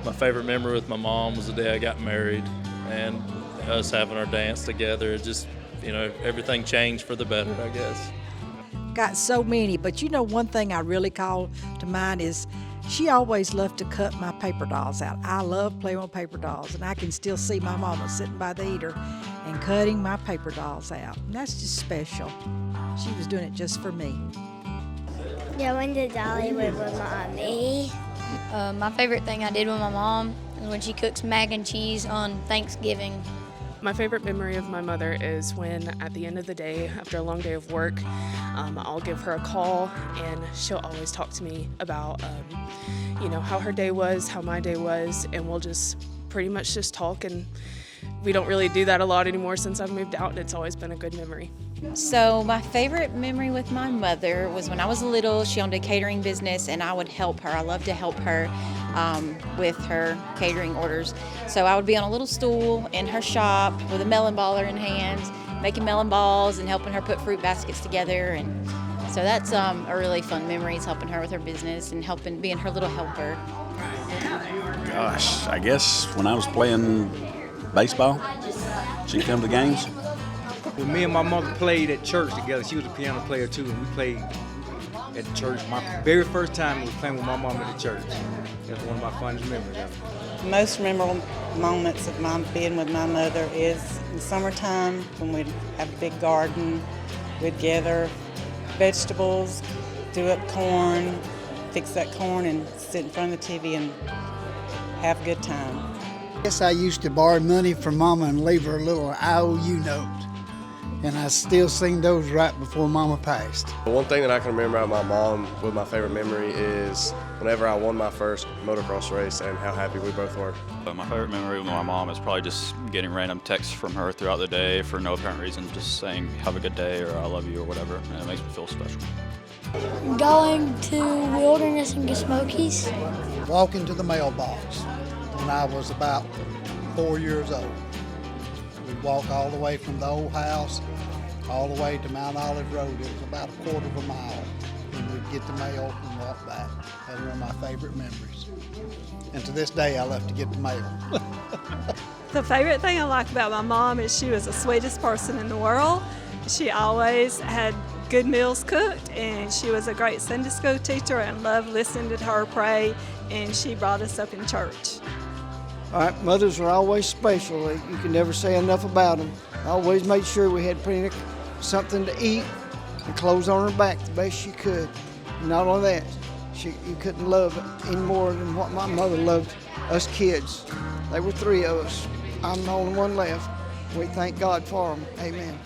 My favorite memory with my mom was the day I got married and us having our dance together. It just, everything changed for the better, I guess. Got so many, but one thing I really call to mind is she always loved to cut my paper dolls out. I love playing with paper dolls, and I can still see my mama sitting by the heater and cutting my paper dolls out. And that's just special. She was doing it just for me. Going to Dollywood with Mommy. My favorite thing I did with my mom is when she cooks mac and cheese on Thanksgiving. My favorite memory of my mother is when, at the end of the day, after a long day of work, I'll give her a call, and she'll always talk to me about, how her day was, how my day was, and we'll just pretty much just talk. And we don't really do that a lot anymore since I've moved out, and it's always been a good memory. So my favorite memory with my mother was when I was little. She owned a catering business, and I would help her. I loved to help her with her catering orders. So I would be on a little stool in her shop with a melon baller in hands, making melon balls and helping her put fruit baskets together. And so that's a really fun memory, is helping her with her business and being her little helper. Gosh, I guess when I was playing baseball, she'd come to games. When me and my mother played at church together, she was a piano player too, and we played at the church. My very first time was playing with my mom at the church. That's one of my fondest memories of it. Most memorable moments of my being with my mother is in summertime when we'd have a big garden. We'd gather vegetables, do up corn, fix that corn, and sit in front of the TV and have a good time. I guess I used to borrow money from Mama and leave her a little IOU note. And I still seen those right before Mama passed. One thing that I can remember about my mom with my favorite memory is whenever I won my first motocross race and how happy we both were. My favorite memory with my mom is probably just getting random texts from her throughout the day for no apparent reason, just saying have a good day or I love you or whatever, and it makes me feel special. Going to Wilderness and get Smokies. Walking to the mailbox when I was about 4 years old. We'd walk all the way from the old house all the way to Mount Olive Road. It was about a quarter of a mile. And we'd get the mail and walk back. That was one of my favorite memories. And to this day, I love to get the mail. The favorite thing I like about my mom is she was the sweetest person in the world. She always had good meals cooked, and she was a great Sunday school teacher and loved listening to her pray, and she brought us up in church. All right, mothers are always special. You can never say enough about them. I always made sure we had plenty of something to eat and clothes on her back the best she could. And not only that, you couldn't love any more than what my mother loved us kids. There were 3 of us. I'm the only one left. We thank God for them. Amen.